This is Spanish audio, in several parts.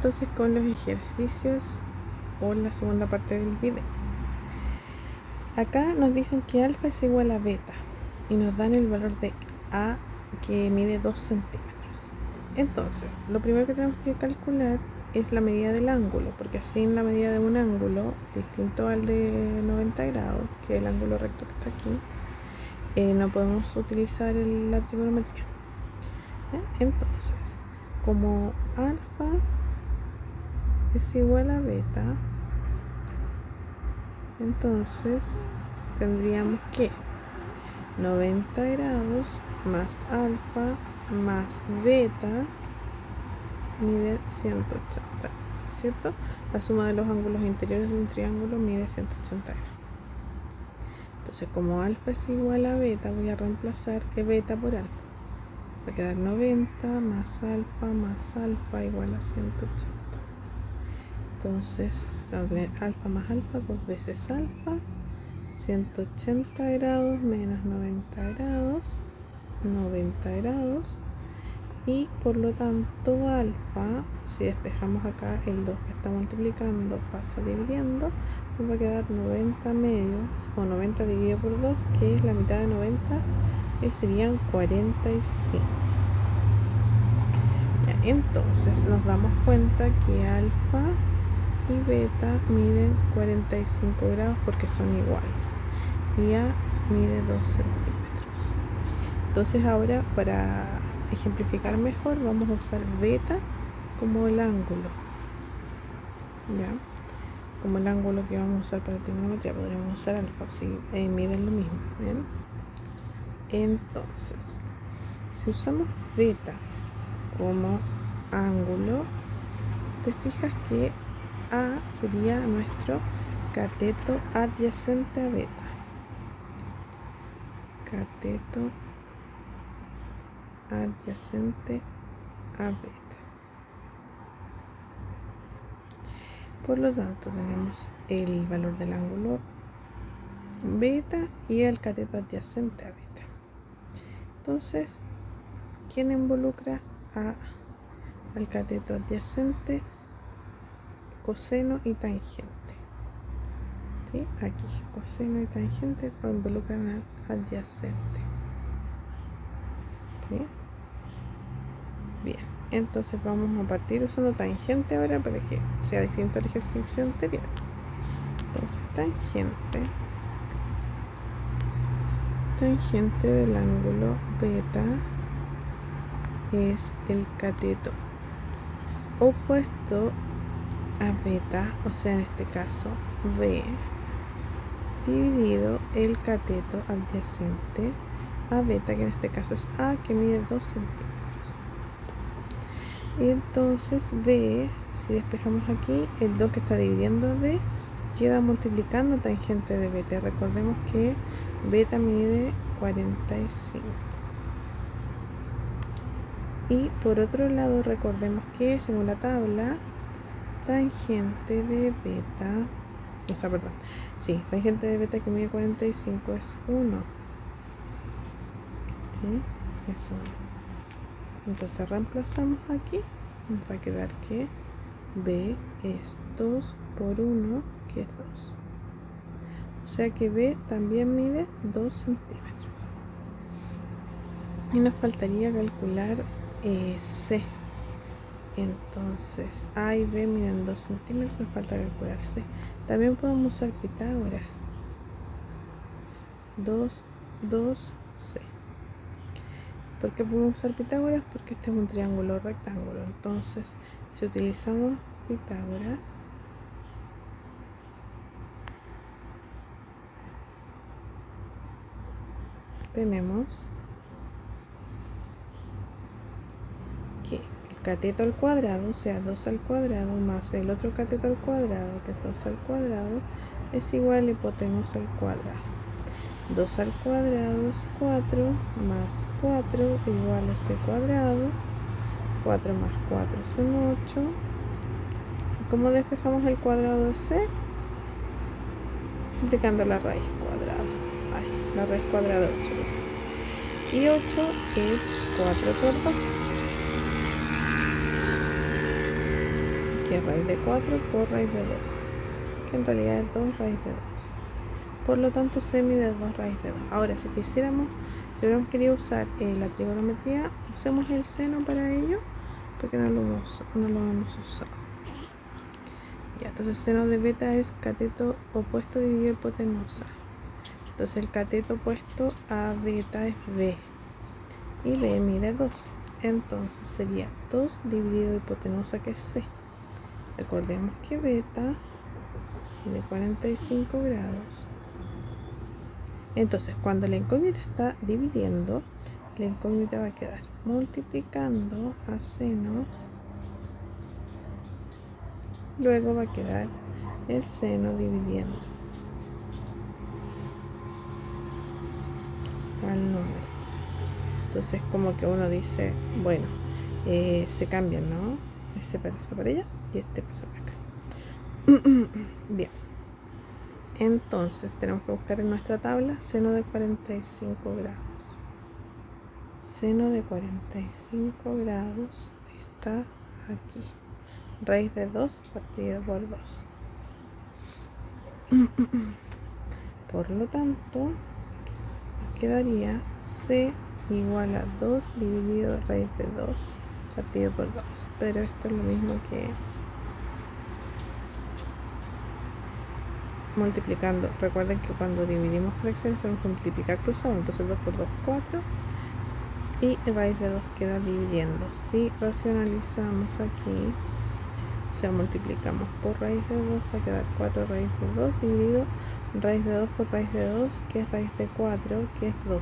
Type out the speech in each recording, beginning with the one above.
entonces con los ejercicios o la segunda parte del video. Acá nos dicen que alfa es igual a beta y nos dan el valor de A que mide 2 centímetros. Entonces, lo primero que tenemos que calcular es la medida del ángulo, porque así en la medida de un ángulo distinto al de 90 grados, que es el ángulo recto que está aquí, no podemos utilizar la trigonometría. Entonces, como alfa es igual a beta, entonces tendríamos que 90 grados más alfa más beta mide 180, ¿cierto? La suma de los ángulos interiores de un triángulo mide 180 grados. Entonces, como alfa es igual a beta, voy a reemplazar beta por alfa. Va a quedar 90 más alfa igual a 180. Entonces, vamos a tener alfa más alfa, 2 veces alfa, 180 grados menos 90 grados, 90 grados. Y por lo tanto alfa, si despejamos acá el 2 que está multiplicando, pasa dividiendo, nos va a quedar 90 medios, o 90 dividido por 2, que es la mitad de 90, y serían 45. Ya, entonces nos damos cuenta que alfa y beta miden 45 grados porque son iguales, y A mide 2 centímetros. Entonces ahora, para ejemplificar mejor, vamos a usar beta como el ángulo, ¿ya? Como el ángulo que vamos a usar para trigonometría. Podríamos usar alfa si miden lo mismo, ¿bien? Entonces, si usamos beta como ángulo, te fijas que A sería nuestro cateto adyacente a beta. Cateto adyacente a beta. Por lo tanto, tenemos el valor del ángulo beta y el cateto adyacente a beta. Entonces, ¿quién involucra al cateto adyacente? Coseno y tangente. ¿Sí? Aquí, coseno y tangente lo involucran al adyacente. ¿Sí? Bien, entonces vamos a partir usando tangente ahora para que sea distinto al ejercicio anterior. Entonces, tangente del ángulo beta es el cateto opuesto a beta, o sea, en este caso B, dividido el cateto adyacente a beta, que en este caso es A, que mide 2 centímetros. Y entonces B, si despejamos aquí, el 2 que está dividiendo a B queda multiplicando tangente de beta. Recordemos que beta mide 45. Y por otro lado, recordemos que según la tabla, tangente de beta, tangente de beta que mide 45 es 1. ¿Sí? Es 1. Entonces reemplazamos aquí, nos va a quedar que B es 2 por 1, que es 2. O sea que B también mide 2 centímetros. Y nos faltaría calcular C. Entonces A y B miden 2 centímetros, nos falta calcular C. También podemos usar Pitágoras. 2, C. ¿Por qué podemos usar Pitágoras? Porque este es un triángulo rectángulo. Entonces, si utilizamos Pitágoras, tenemos que el cateto al cuadrado, o sea 2 al cuadrado, más el otro cateto al cuadrado, que es 2 al cuadrado, es igual a hipotenusa al cuadrado. 2 al cuadrado es 4, más 4 igual a c cuadrado. 4 más 4 son 8. ¿Y cómo despejamos el cuadrado de c? Multiplicando la raíz cuadrada. La raíz cuadrada de 8. Y 8 es 4 por 2. que es raíz de 4 por raíz de 2, que en realidad es 2 raíz de 2. Por lo tanto, C mide 2 raíz de 2. Ahora, si hubiéramos querido usar la trigonometría, usemos el seno para ello, porque no lo hemos usado. Ya, entonces seno de beta es cateto opuesto dividido hipotenusa. Entonces el cateto opuesto a beta es B, y B mide 2. Entonces sería 2 dividido hipotenusa, que es C. Recordemos que beta mide 45 grados. Entonces cuando la incógnita está dividiendo, la incógnita va a quedar multiplicando a seno, luego va a quedar el seno dividiendo al número. Entonces como que uno dice, bueno, se cambian, ¿no? Este pasa para allá y este pasa para acá. Bien, entonces tenemos que buscar en nuestra tabla seno de 45 grados. Seno de 45 grados está aquí. Raíz de 2 partido por 2. Por lo tanto, quedaría C igual a 2 dividido raíz de 2 partido por 2. Pero esto es lo mismo que multiplicando. Recuerden que cuando dividimos fracciones tenemos que multiplicar cruzado. Entonces 2 por 2, 4. Y raíz de 2 queda dividiendo. Si racionalizamos aquí, o sea, multiplicamos por raíz de 2, va a quedar 4 raíz de 2 dividido raíz de 2 por raíz de 2, que es raíz de 4, que es 2.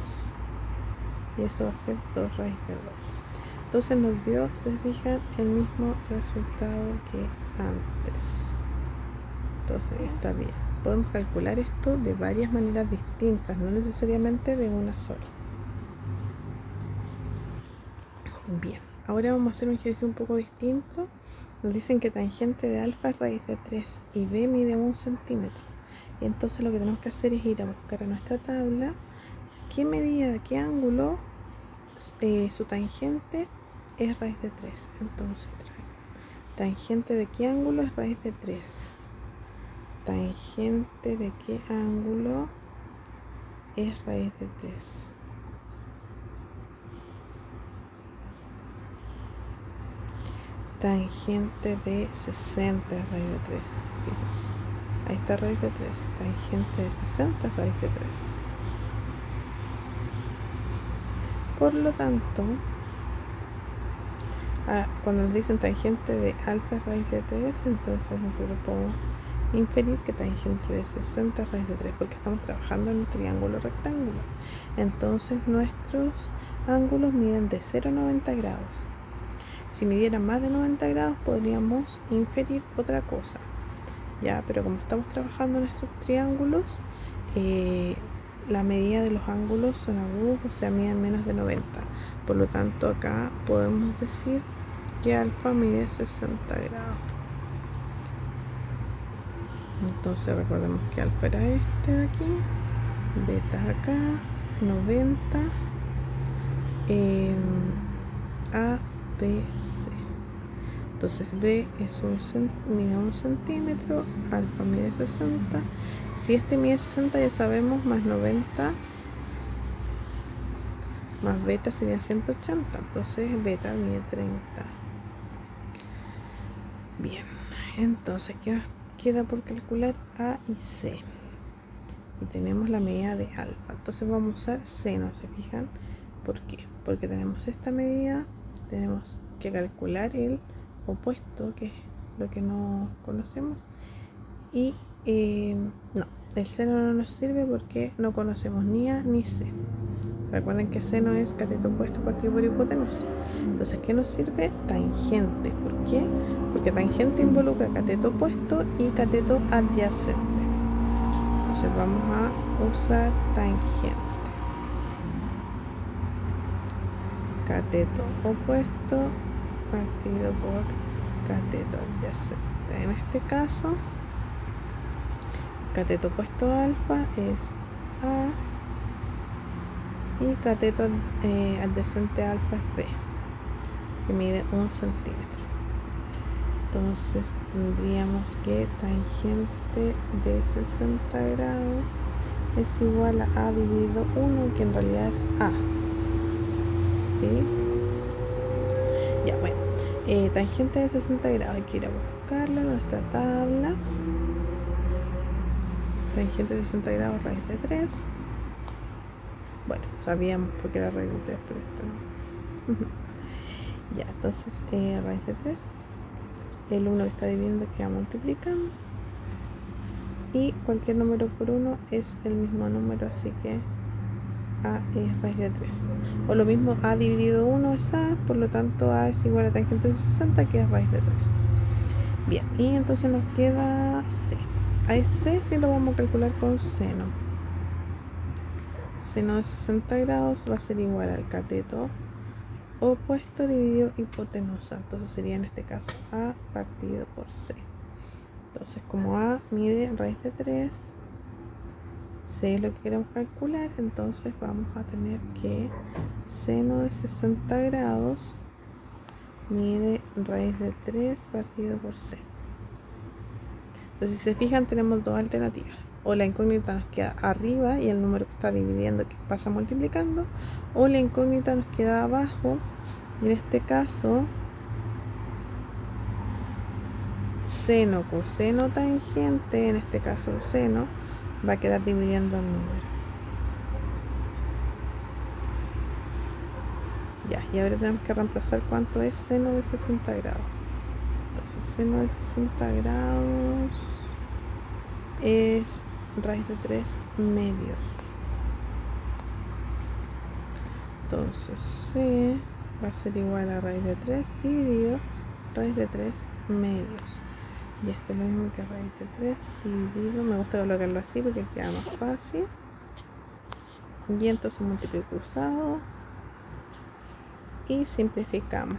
Y eso va a ser 2 raíz de 2. Entonces nos dio, se fijan, el mismo resultado que antes. Entonces está bien. Podemos calcular esto de varias maneras distintas, no necesariamente de una sola. Bien, ahora vamos a hacer un ejercicio un poco distinto. Nos dicen que tangente de alfa es raíz de 3 y B mide 1 centímetro. Y entonces lo que tenemos que hacer es ir a buscar a nuestra tabla qué medida, qué ángulo su tangente es raíz de 3. Entonces tangente de qué ángulo es raíz de 3. Tangente de qué ángulo es raíz de 3. Tangente de 60 es raíz de 3. Fíjense. Ahí está raíz de 3. Tangente de 60 es raíz de 3. Por lo tanto, cuando nos dicen tangente de alfa es raíz de 3, entonces nosotros podemos inferir que tangente de 60 es raíz de 3, porque estamos trabajando en un triángulo rectángulo. Entonces nuestros ángulos miden de 0 a 90 grados. Si midieran más de 90 grados podríamos inferir otra cosa, ya, pero como estamos trabajando en estos triángulos, la medida de los ángulos son agudos, o sea, miden menos de 90. Por lo tanto, acá podemos decir que alfa mide 60 grados. Entonces recordemos que alfa era este de aquí, beta acá, 90, A, B, C. Entonces B es mide 1 centímetro, alfa mide 60. Si este mide 60 ya sabemos, más 90 más beta sería 180. Entonces beta mide 30. Bien, entonces ¿qué nos queda por calcular? A y C. Y tenemos la medida de alfa. Entonces vamos a usar seno, ¿se fijan? ¿Por qué? Porque tenemos esta medida, tenemos que calcular el opuesto, que es lo que no conocemos, y no, el seno no nos sirve porque no conocemos ni A ni C. Recuerden que seno es cateto opuesto partido por hipotenusa. Entonces, ¿qué nos sirve? Tangente. ¿Por qué? Porque tangente involucra cateto opuesto y cateto adyacente. Entonces vamos a usar tangente. Cateto opuesto partido por cateto adyacente. En este caso, cateto opuesto a alfa es A y cateto adyacente a alfa es B, que mide 1 centímetro. Entonces tendríamos que tangente de 60 grados es igual a dividido 1, que en realidad es a. ¿Sí? Ya, bueno. Tangente de 60 grados, hay que ir a buscarlo en nuestra tabla. Tangente de 60 grados, raíz de 3. Bueno, sabíamos porque era raíz de 3, pero esto no. Ya, entonces raíz de 3. El 1 que está dividiendo queda multiplicando. Y cualquier número por 1 es el mismo número, así que a es raíz de 3. O lo mismo, a dividido 1 es a, por lo tanto a es igual a tangente de 60, que es raíz de 3. Bien, y entonces nos queda c. A c sí lo vamos a calcular con seno. Seno de 60 grados va a ser igual al cateto opuesto dividido hipotenusa. Entonces sería en este caso a partido por c. Entonces como a mide raíz de 3, c es lo que queremos calcular, entonces vamos a tener que seno de 60 grados mide raíz de 3 partido por c. Entonces si se fijan tenemos dos alternativas. O la incógnita nos queda arriba y el número que está dividiendo que pasa multiplicando, o la incógnita nos queda abajo y en este caso seno, coseno, tangente, en este caso seno, va a quedar dividiendo el número. Ya, y ahora tenemos que reemplazar cuánto es seno de 60 grados. Entonces seno de 60 grados es raíz de 3 medios. Entonces c va a ser igual a raíz de 3 dividido raíz de 3 medios. Y esto es lo mismo que raíz de 3 dividido, me gusta colocarlo así porque queda más fácil. Y entonces multiplico cruzado y simplificamos.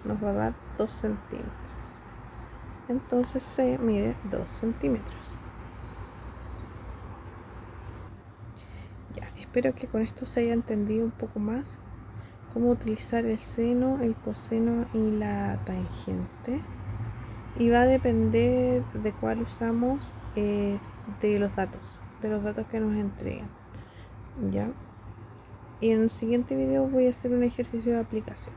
Nos va a dar 2 centímetros. Entonces c mide 2 centímetros. Ya, espero que con esto se haya entendido un poco más cómo utilizar el seno, el coseno y la tangente. Y va a depender de cuál usamos, de los datos que nos entregan. ¿Ya? Y en el siguiente video voy a hacer un ejercicio de aplicación.